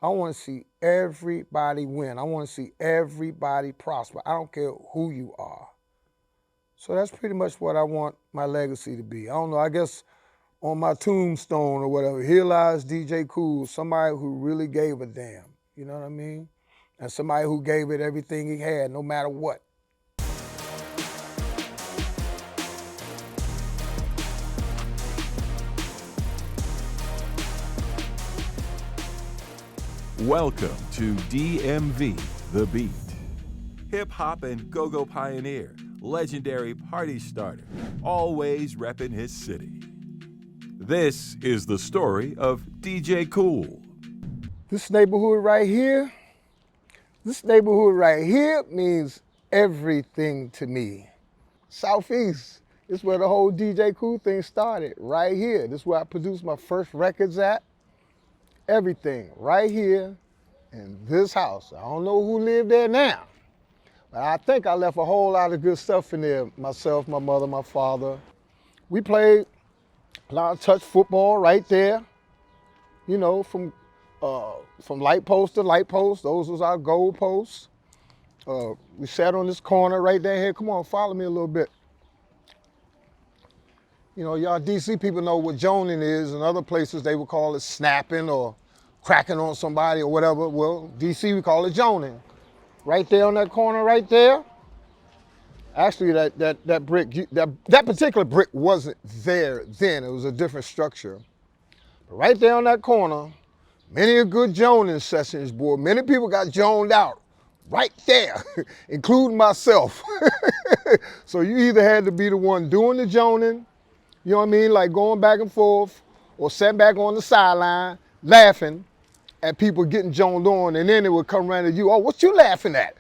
I want to see everybody win. I want to see everybody prosper. I don't care who you are. So that's pretty much what I want my legacy to be. I don't know, I guess on my tombstone or whatever, here lies DJ Kool, somebody who really gave a damn. You know what I mean? And somebody who gave it everything he had, no matter what. Welcome to DMV The Beat. Hip-hop and go-go pioneer, legendary party starter, always repping his city. This is the story of DJ Kool. This neighborhood right here means everything to me. Southeast is where the whole DJ Kool thing started, right here. This is where I produced my first records at. Everything right here in this house. I don't know who lived there now, but I think I left a whole lot of good stuff in there. Myself, my mother, my father. We played a lot of touch football right there, you know, from light post to light post. Those was our goal posts. We sat on this corner right there. Here, come on, follow me a little bit. You know, y'all DC people know what joning is. In other places, they would call it snapping or cracking on somebody or whatever. Well, DC, we call it joning. Right there on that corner right there. Actually, that brick, that particular brick wasn't there then. It was a different structure. But right there on that corner, many a good joning sessions, boy. Many people got joned out right there, including myself. So you either had to be the one doing the joning, you know what I mean, like going back and forth, or sitting back on the sideline, laughing at people getting joned on, and then it would come around to you, oh, what you laughing at?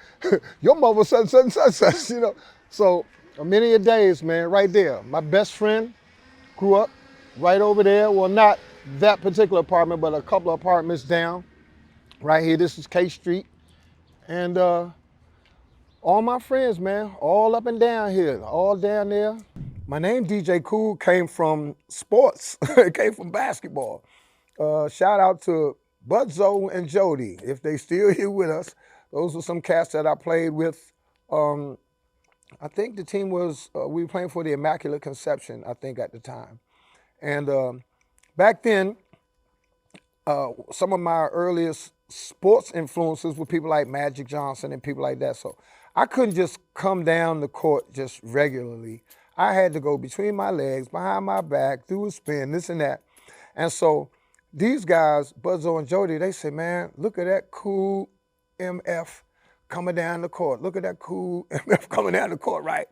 Your mother such, you know. So many a days, man, right there. My best friend grew up right over there. Well, not that particular apartment, but a couple of apartments down. Right here, this is K Street. And all my friends, man, all up and down here, all down there. My name, DJ Kool, came from sports. It came from basketball. Shout out to Budzo and Jody, if they still here with us. Those were some cats that I played with. I think the team was, we were playing for the Immaculate Conception, I think, at the time. And back then, some of my earliest sports influences were people like Magic Johnson and people like that. So I couldn't just come down the court just regularly. I had to go between my legs, behind my back, do a spin, this and that. And so these guys, Budzo and Jody, they say, man, look at that cool MF coming down the court. Look at that cool MF coming down the court, right?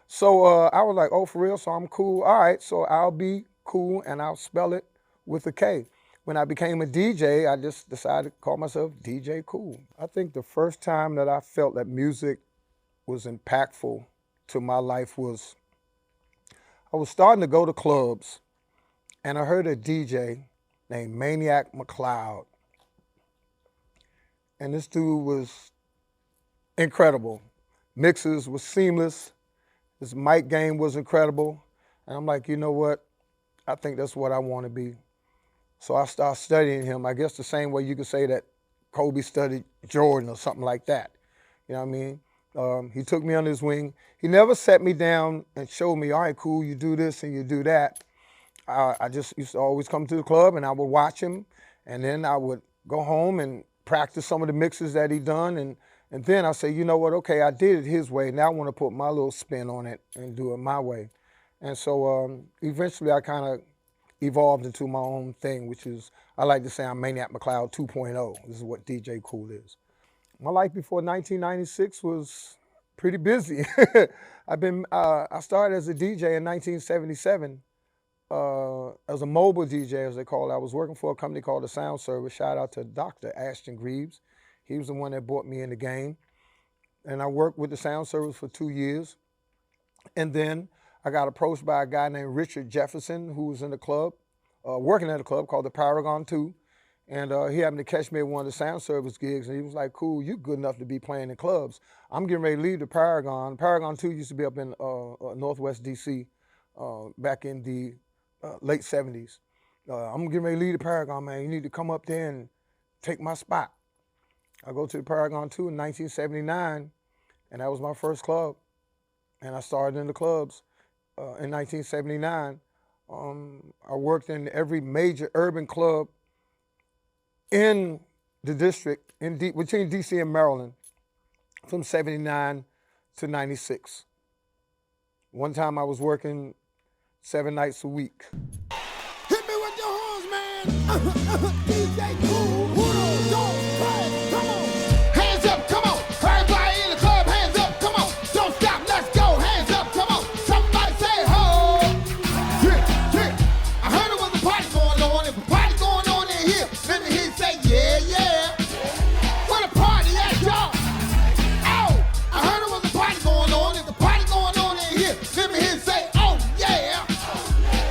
So I was like, oh, for real? So I'm cool. All right, so I'll be cool, and I'll spell it with a K. When I became a DJ, I just decided to call myself DJ Kool. I think the first time that I felt that music was impactful to my life was, I was starting to go to clubs, and I heard a DJ named Maniac McLeod. And this dude was incredible. Mixes was seamless. His mic game was incredible. And I'm like, you know what? I think that's what I want to be. So I started studying him. I guess the same way you could say that Kobe studied Jordan or something like that. You know what I mean? He took me under his wing. He never sat me down and showed me, all right, Kool, you do this and you do that. I just used to always come to the club and I would watch him, and then I would go home and practice some of the mixes that he done, and then I say, you know what, okay, I did it his way, now I want to put my little spin on it and do it my way. And so eventually I kind of evolved into my own thing, which is, I like to say I'm Maniac McLeod 2.0. This is what DJ Kool is. My life before 1996 was pretty busy. I started as a DJ in 1977. As a mobile DJ, as they call it. I was working for a company called the Sound Service. Shout out to Dr. Ashton Greaves. He was the one that brought me in the game. And I worked with the Sound Service for 2 years. And then I got approached by a guy named Richard Jefferson, who was in the club, working at a club called the Paragon 2. And he happened to catch me at one of the Sound Service gigs, and he was like, Kool, you good enough to be playing in clubs. I'm getting ready to leave the Paragon. Paragon 2 used to be up in Northwest DC back in the late 70s. I'm getting ready to leave the Paragon, man. You need to come up there and take my spot. I go to the Paragon 2 in 1979, and that was my first club. And I started in the clubs in 1979. I worked in every major urban club in the district, between DC and Maryland, from 79 to 96. One time I was working 7 nights a week. Hit me with the horns, man. DJ Kool, who don't play? Come on. Hands up, come on. Everybody in the club, hands up, come on. Don't stop, let's go. Hands up, come on. Somebody say ho. Yeah, yeah. I heard there was a party going on. If a party going on in here, let me hear you say yeah, yeah. Where the party at, y'all? Oh, I heard there was a party going on. If the party going on in here, let me hear you say oh, yeah.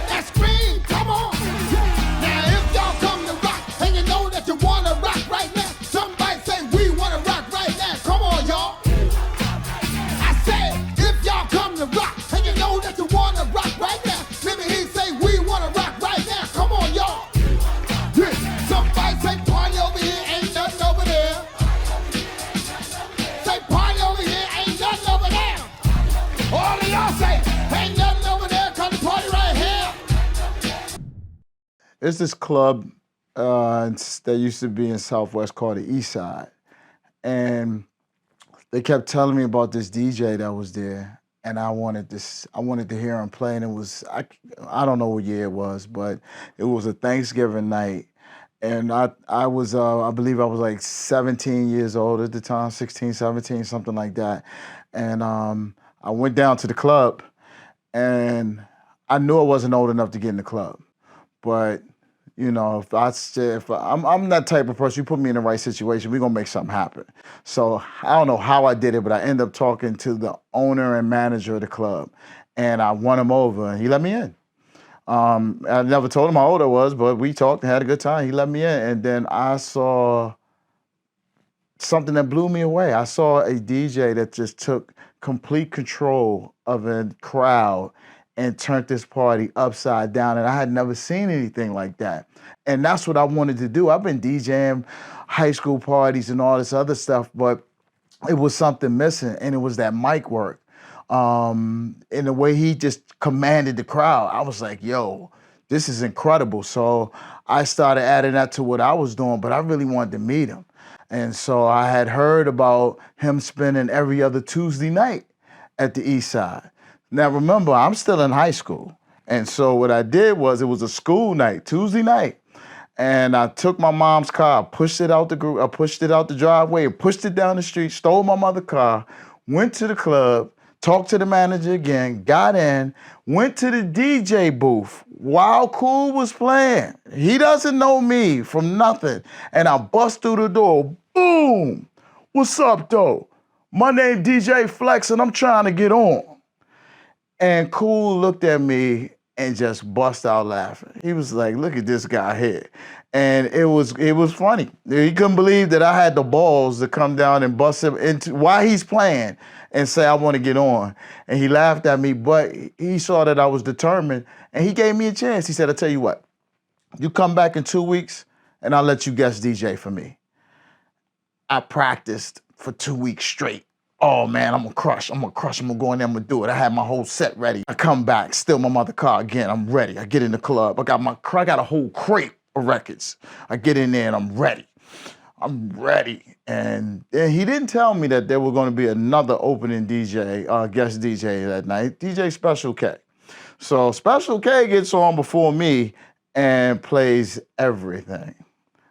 That scream, come on. Now if y'all come to rock, and you know that you wanna rock right now, somebody say we wanna rock right now. Come on, y'all. I said, if y'all come to rock, and you know that you wanna rock right now, let me hear you say we wanna rock right now. Come on, y'all. Yeah. Somebody say party over here, ain't nothing over there. Say party over here, ain't nothing over there. All of y'all say, ain't nothing over there, come to party right here. There's this club that used to be in Southwest called the East Side. And they kept telling me about this DJ that was there. And I wanted to hear him play. And it was, I don't know what year it was, but it was a Thanksgiving night. And I believe I was like 17 years old at the time, 16, 17, something like that. And I went down to the club, and I knew I wasn't old enough to get in the club. But, you know, I'm that type of person, you put me in the right situation, we're gonna make something happen. So I don't know how I did it, but I ended up talking to the owner and manager of the club, and I won him over, and he let me in. I never told him how old I was, but we talked and had a good time. He let me in, and then I saw something that blew me away. I saw a DJ that just took complete control of a crowd and turned this party upside down, and I had never seen anything like that. And that's what I wanted to do. I've been DJing high school parties and all this other stuff, but it was something missing, and it was that mic work. In the way he just commanded the crowd, I was like, yo, this is incredible. So I started adding that to what I was doing, but I really wanted to meet him. And so I had heard about him spending every other Tuesday night at the East Side. Now remember, I'm still in high school. And so what I did was, it was a school night, Tuesday night. And I took my mom's car, pushed it out the driveway, and pushed it down the street, stole my mother's car, went to the club, talked to the manager again, got in, went to the DJ booth while Kool was playing. He doesn't know me from nothing. And I bust through the door, boom! What's up, though? My name DJ Flex, and I'm trying to get on. And Kool looked at me and just bust out laughing. He was like, look at this guy here. And it was funny. He couldn't believe that I had the balls to come down and bust him into while he's playing and say, I want to get on. And he laughed at me, but he saw that I was determined, and he gave me a chance. He said, I'll tell you what, you come back in 2 weeks and I'll let you guest DJ for me. I practiced for 2 weeks straight. Oh man, I'm gonna crush, I'm gonna go in there, I'm gonna do it. I had my whole set ready. I come back, steal my mother car again, I'm ready. I get in the club, I got a whole crate of records. I get in there and I'm ready. And he didn't tell me that there was gonna be another opening DJ, guest DJ that night, DJ Special K. So Special K gets on before me and plays everything.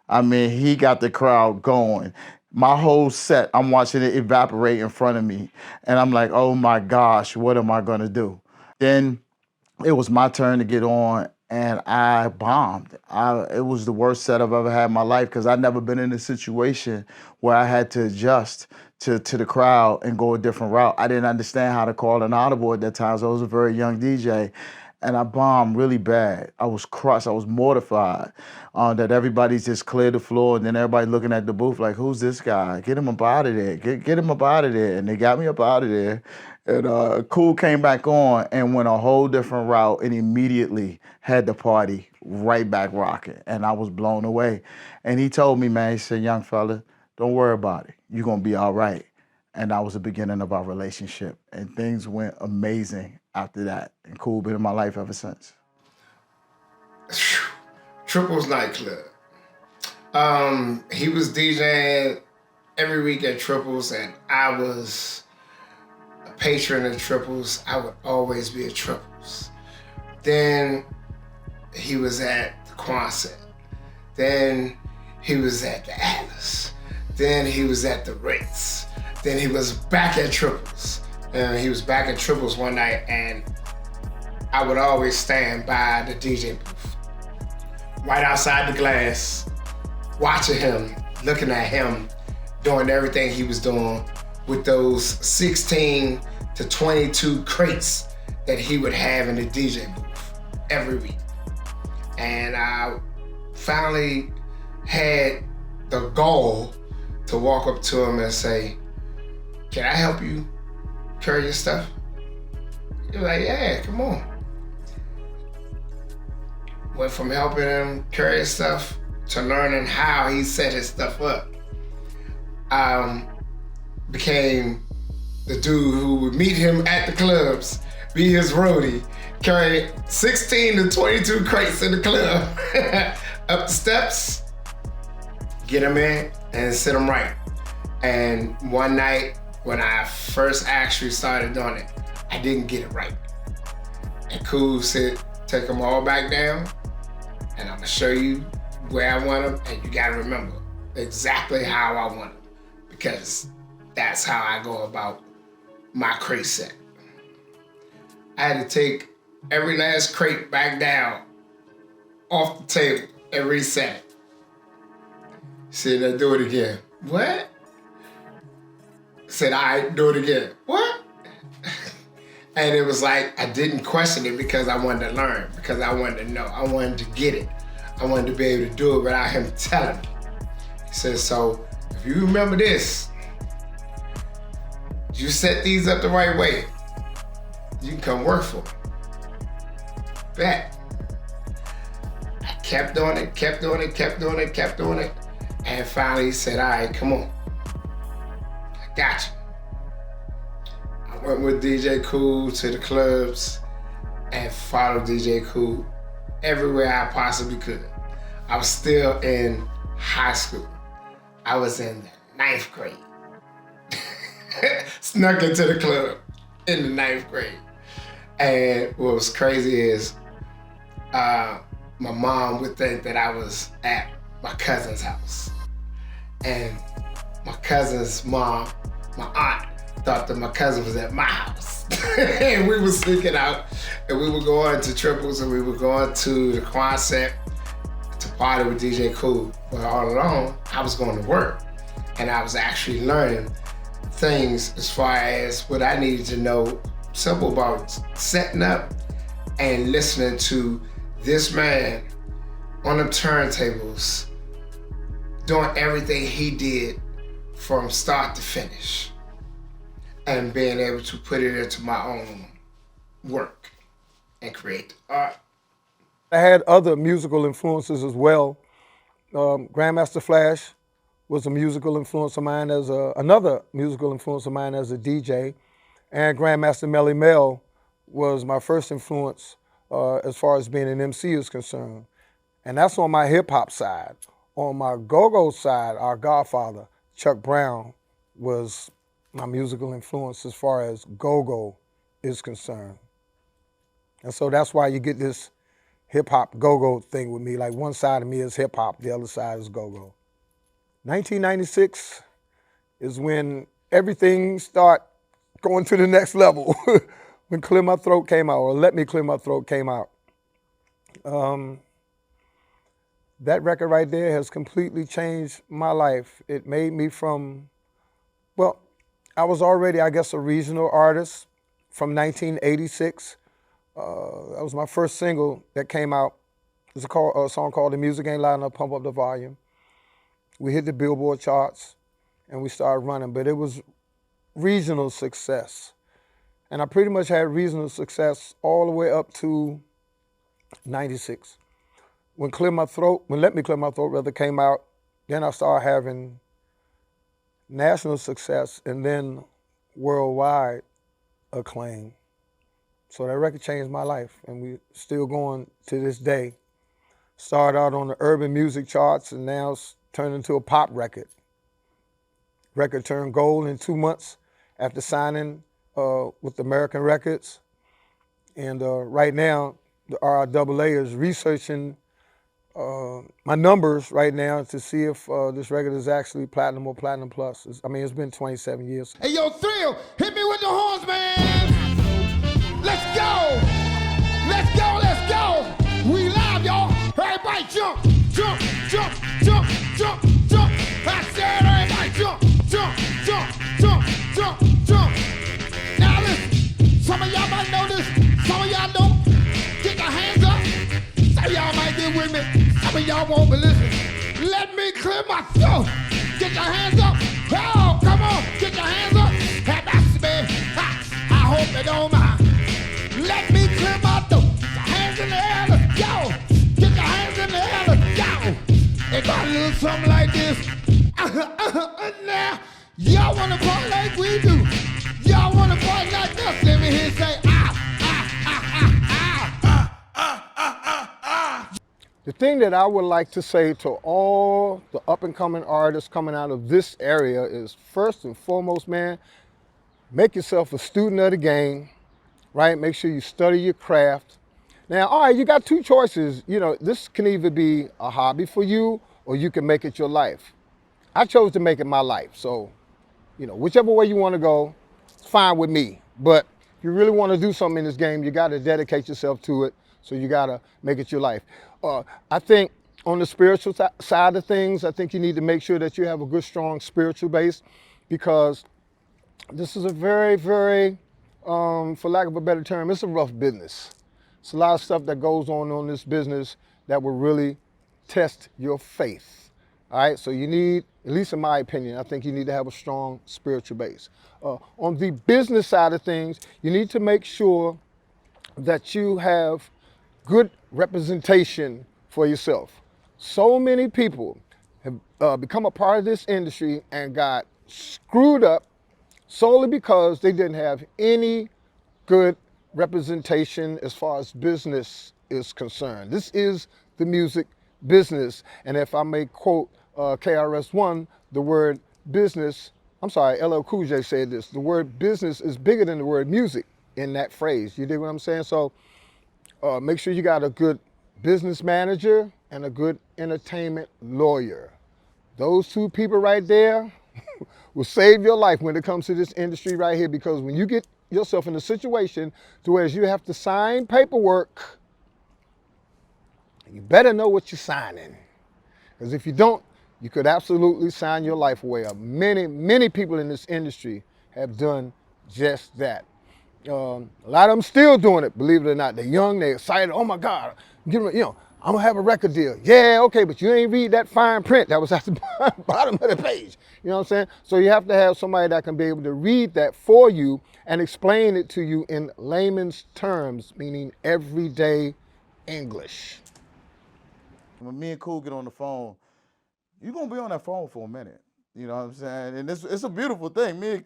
I mean, he got the crowd going. My whole set, I'm watching it evaporate in front of me. And I'm like, oh my gosh, what am I gonna do? Then it was my turn to get on, and I bombed. It was the worst set I've ever had in my life, because I'd never been in a situation where I had to adjust to the crowd and go a different route. I didn't understand how to call an audible at that time, so I was a very young DJ. And I bombed really bad. I was crushed, I was mortified that everybody's just cleared the floor, and then everybody looking at the booth like, who's this guy? Get him up out of there, get him up out of there. And they got me up out of there. And Kool came back on and went a whole different route and immediately had the party right back rocking, and I was blown away. And he told me, man, he said, young fella, don't worry about it. You're gonna be all right. And that was the beginning of our relationship. And things went amazing after that. And Kool been in my life ever since. Triples nightclub. He was DJing every week at Triples, and I was a patron of Triples. I would always be at Triples. Then he was at the Quonset. Then he was at the Atlas. Then he was at the Ritz. Then he was back at Triples. And he was back at Triples one night, and I would always stand by the DJ booth, right outside the glass, watching him, looking at him, doing everything he was doing with those 16 to 22 crates that he would have in the DJ booth every week. And I finally had the goal to walk up to him and say, can I help you carry your stuff? He was like, yeah, come on. Went from helping him carry his stuff to learning how he set his stuff up. Became the dude who would meet him at the clubs, be his roadie, carry 16 to 22 crates in the club, up the steps, get him in and sit him right. And one night when I first actually started doing it, I didn't get it right. And Kool said, take them all back down, and I'm gonna show you where I want them, and you gotta remember exactly how I want them, because that's how I go about my crate set. I had to take every last crate back down off the table and reset it. He said, now do it again. What? Said, all right, do it again. What? And it was like, I didn't question it because I wanted to learn, because I wanted to know. I wanted to get it. I wanted to be able to do it without him telling me. He said, so if you remember this, you set these up the right way, you can come work for me. Bet. I kept doing it, kept doing it, kept doing it, kept doing it. And finally he said, all right, come on. I got you. I went with DJ Kool to the clubs and followed DJ Kool everywhere I possibly could. I was still in high school. I was in the 9th grade. Snuck into the club in the 9th grade. And what was crazy is my mom would think that I was at my cousin's house. And my cousin's mom, my aunt, thought that my cousin was at my house. And we were sneaking out, and we were going to Triples, and we were going to the Quonset to party with DJ Kool. But all along, I was going to work, and I was actually learning things as far as what I needed to know, simple about setting up and listening to this man on the turntables, doing everything he did from start to finish, and being able to put it into my own work and create art. I had other musical influences as well. Grandmaster Flash was a musical influence of mine as another musical influence of mine as a DJ, and Grandmaster Melly Mel was my first influence as far as being an MC is concerned. And that's on my hip hop side. On my go-go side, our godfather, Chuck Brown, was my musical influence as far as go-go is concerned. And so that's why you get this hip-hop go-go thing with me. Like one side of me is hip-hop, the other side is go-go. 1996 is when everything started going to the next level. When Clear My Throat came out, or Let Me Clear My Throat came out. That record right there has completely changed my life. It made me from, well, I was already, I guess, a regional artist from 1986. That was my first single that came out. It's a song called The Music Ain't Loud Enough, Pump Up the Volume. We hit the Billboard charts and we started running, but it was regional success. And I pretty much had regional success all the way up to 96. when Let Me Clear My Throat rather came out, then I started having national success and then worldwide acclaim. So that record changed my life, and we still going to this day. Started out on the urban music charts, and now it's turned into a pop record. Record turned gold in 2 months after signing with American Records. And right now, the RIAA is researching my numbers right now to see if this record is actually platinum or platinum plus. It's been 27 years. Hey, yo, Thrill, hit me with the horns, man. Let's go. Let's go, let's go. We live, y'all. Everybody jump, jump, jump, jump, jump, jump. I said everybody jump, jump, jump, jump, jump, jump. Now listen, some of y'all might know this, some of y'all don't. Get your hands up. Some of y'all might get with me, some of y'all won't, but listen. Let me clear my throat. Get your hands up. Oh, come on, get your hands up. Have that man. I hope they don't mind. Let me clear my throat. Get your hands in the air, let's go. Get your hands in the air, let's go. It got a little something like this. Now, y'all wanna party like we do. Y'all wanna party like us. Let me hear you say, The thing that I would like to say to all the up-and-coming artists coming out of this area is, first and foremost, man, make yourself a student of the game, right? Make sure you study your craft. Now, all right, you got two choices. This can either be a hobby for you or you can make it your life. I chose to make it my life. So, whichever way you want to go, it's fine with me. But if you really want to do something in this game, you got to dedicate yourself to it. So you got to make it your life. I think on the spiritual side of things, I think you need to make sure that you have a good, strong spiritual base, because this is a very, very, for lack of a better term, it's a rough business. It's a lot of stuff that goes on in this business that will really test your faith. All right, so you need, at least in my opinion, I think you need to have a strong spiritual base. On the business side of things, you need to make sure that you have good representation for yourself. So many people have become a part of this industry and got screwed up solely because they didn't have any good representation as far as business is concerned. This is the music business, and if I may quote KRS-One, the word business, LL Cool J said this, the word business is bigger than the word music in that phrase. You dig what I'm saying? So make sure you got a good business manager and a good entertainment lawyer. Those two people right there will save your life when it comes to this industry right here, because when you get yourself in a situation to where you have to sign paperwork, you better know what you're signing. Because if you don't, you could absolutely sign your life away. Many, many people in this industry have done just that. A lot of them still doing it, believe it or not. They're young, they're excited. Oh my God, I'm gonna have a record deal. Yeah, okay, but you ain't read that fine print that was at the bottom of the page. You know what I'm saying? So you have to have somebody that can be able to read that for you and explain it to you in layman's terms, meaning everyday English. When me and Kool get on the phone, you're going to be on that phone for a minute. You know what I'm saying? And it's a beautiful thing. Me and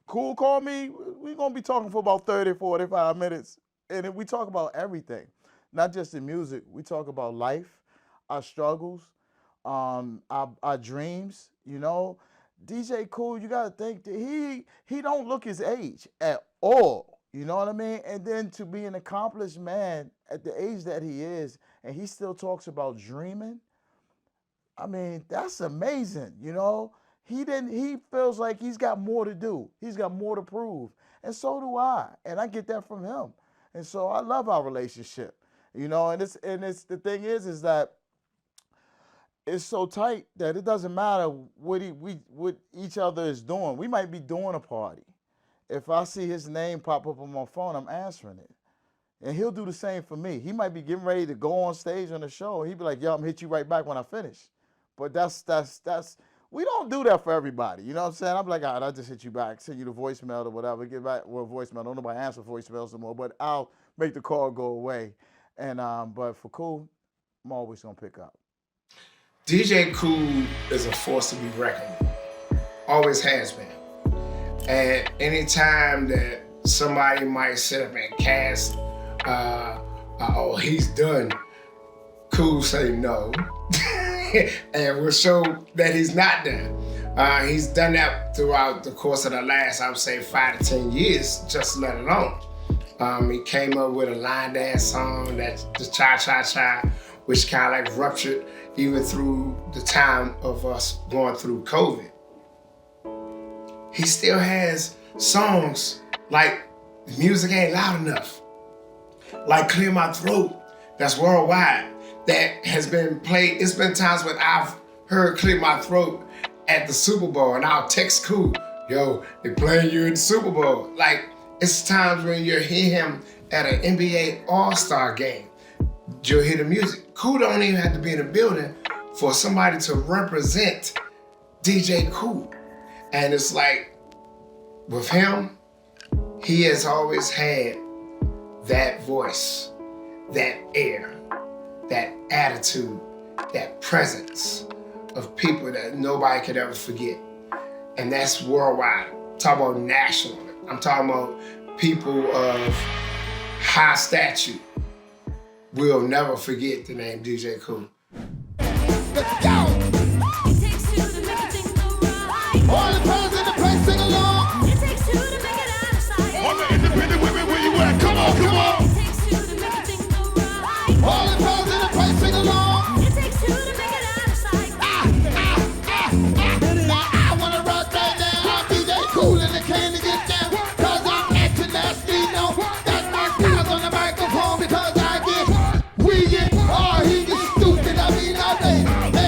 Kool call me, we're going to be talking for about 30, 45 minutes. And we talk about everything, not just in music. We talk about life, our struggles, our dreams, DJ Kool, you got to think that he don't look his age at all. You know what I mean? And then to be an accomplished man at the age that he is, and he still talks about dreaming, I mean, that's amazing, He feels like he's got more to do. He's got more to prove. And so do I. And I get that from him. And so I love our relationship. And it's the thing is that it's so tight that it doesn't matter what each other is doing. We might be doing a party. If I see his name pop up on my phone, I'm answering it. And he'll do the same for me. He might be getting ready to go on stage on the show. He'd be like, yo, I'm gonna hit you right back when I finish. But that's we don't do that for everybody. You know what I'm saying? I'm like, all right, I'll just hit you back, send you the voicemail or whatever, get back voicemail. Don't nobody answer voicemails anymore, but I'll make the call go away. And but for Kool, I'm always gonna pick up. DJ Kool is a force to be reckoned with. Always has been. And anytime that somebody might sit up and cast, oh, he's done, Kool say no. And we'll show that he's not done. He's done that throughout the course of the last, I would say, 5 to 10 years, just let alone. He came up with a line dance song, that's the Cha Cha Cha, which kind of like ruptured even through the time of us going through COVID. He still has songs like Music Ain't Loud Enough, like Clear My Throat, that's worldwide, that has been played. It's been times when I've heard Clear My Throat at the Super Bowl and I'll text Kool, yo, they playing you in the Super Bowl. Like, it's times when you hear him at an NBA All-Star game, you'll hear the music. Kool don't even have to be in the building for somebody to represent DJ Kool. And it's like, with him, he has always had that voice, that air, that attitude, that presence of people that nobody could ever forget. And that's worldwide. I'm talking about nationally. I'm talking about people of high stature will never forget the name DJ Kool. Let's go! It takes two to make a thing go right. All the fellas in the place sing along. It takes two to make it out of sight. All the independent women, where you at? Come on, come on. It takes two to make a thing go right. All the fellas in the place sing along. It takes two to make it out of sight. Now I wanna rock right now. I'm DJ Kool and the candy get down. Cause I'm acting nasty, no. That's my styles on the microphone because I get, we get, oh, he gets stupid. I mean, I play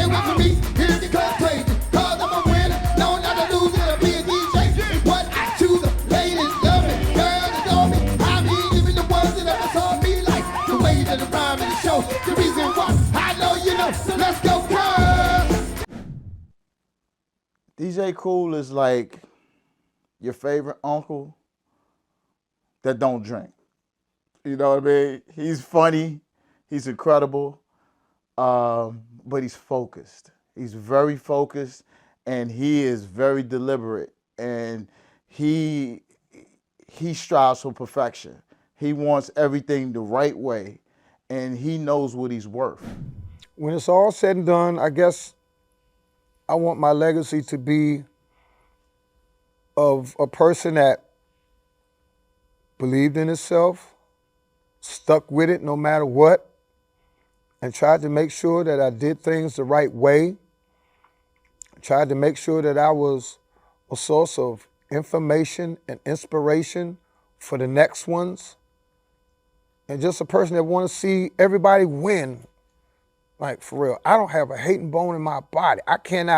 with me, here it goes crazy. Cause I'm a winner, no, not a loser. I'll be a DJ. What I choose, ladies love me, girls adore me. I mean, even the ones that never saw me like the way that the rhyme in the show. The reason why I know you know, so let's go, girls. DJ Kool is like your favorite uncle that don't drink. You know what I mean? He's funny, he's incredible, but he's focused. He's very focused, and he is very deliberate, and he strives for perfection. He wants everything the right way, and he knows what he's worth. When it's all said and done, I guess I want my legacy to be of a person that believed in himself, stuck with it no matter what, and tried to make sure that I did things the right way, tried to make sure that I was a source of information and inspiration for the next ones, and just a person that want to see everybody win. Like, for real, I don't have a hating bone in my body. I can't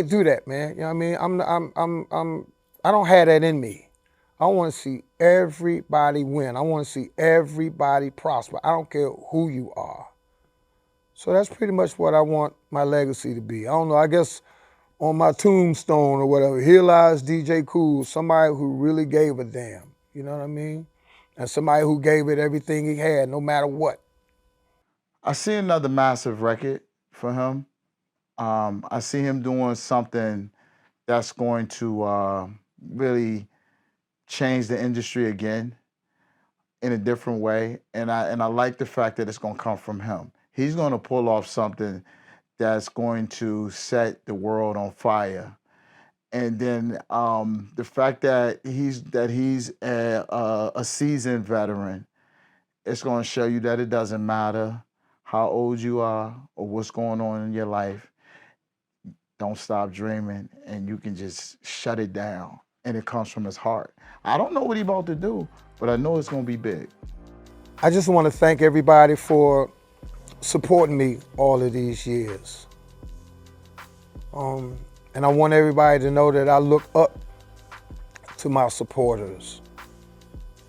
do that, man. You know what I mean? I don't have that in me. I want to see everybody win. I want to see everybody prosper. I don't care who you are. So that's pretty much what I want my legacy to be. I don't know, I guess on my tombstone or whatever, here lies DJ Kool, somebody who really gave a damn. You know what I mean? And somebody who gave it everything he had, no matter what. I see another massive record for him. I see him doing something that's going to really change the industry again in a different way. And I like the fact that it's going to come from him. He's going to pull off something that's going to set the world on fire. And then the fact that he's a seasoned veteran, it's going to show you that it doesn't matter how old you are or what's going on in your life. Don't stop dreaming, and you can just shut it down. And it comes from his heart. I don't know what he's about to do, but I know it's going to be big. I just want to thank everybody for supporting me all of these years. And I want everybody to know that I look up to my supporters.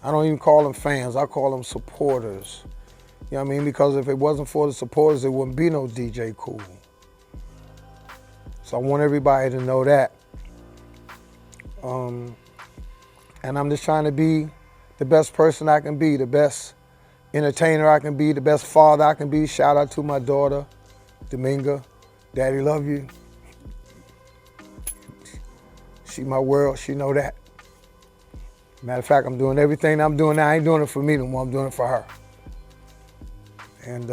I don't even call them fans, I call them supporters. You know what I mean? Because if it wasn't for the supporters, there wouldn't be no DJ Kool. So I want everybody to know that. And I'm just trying to be the best person I can be, the best entertainer I can be, the best father I can be. Shout out to my daughter, Dominga. Daddy love you. She my world, she know that. Matter of fact, I'm doing everything I'm doing now. I ain't doing it for me no more, I'm doing it for her. And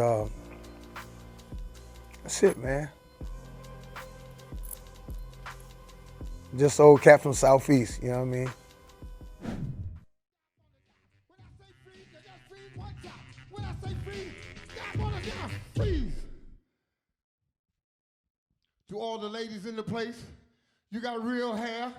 that's it, man. Just an old cat from Southeast, you know what I mean? When I say freeze, stop on the down. Freeze. To all the ladies in the place, you got real hair,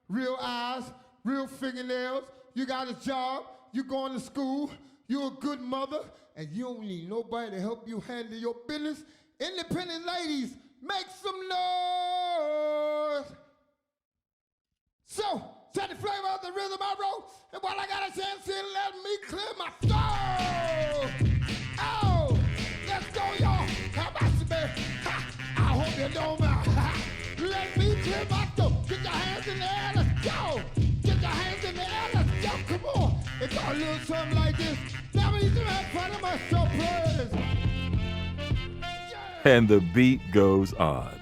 real eyes, real fingernails. You got a job, you going to school, you're a good mother, and you don't need nobody to help you handle your business. Independent ladies, make some noise. So, set the flavor of the rhythm I wrote, and while I got a chance here, let me clear my throat. Oh, let's go, y'all. How about you, man? Ha, I hope you don't mind. Ha, let me clear my throat. Get your hands in the air, let's go. Get your hands in the air, let's go. Come on. It got a little something like this. Now we need to have fun of my show, please. And the beat goes on.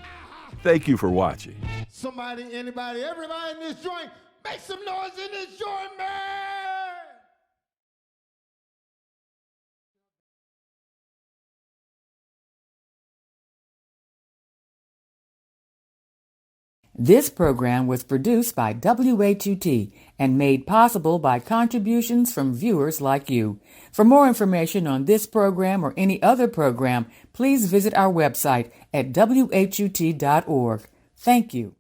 Thank you for watching. Somebody, anybody, everybody in this joint, make some noise in this joint, man! This program was produced by WHUT and made possible by contributions from viewers like you. For more information on this program or any other program, please visit our website at whut.org. Thank you.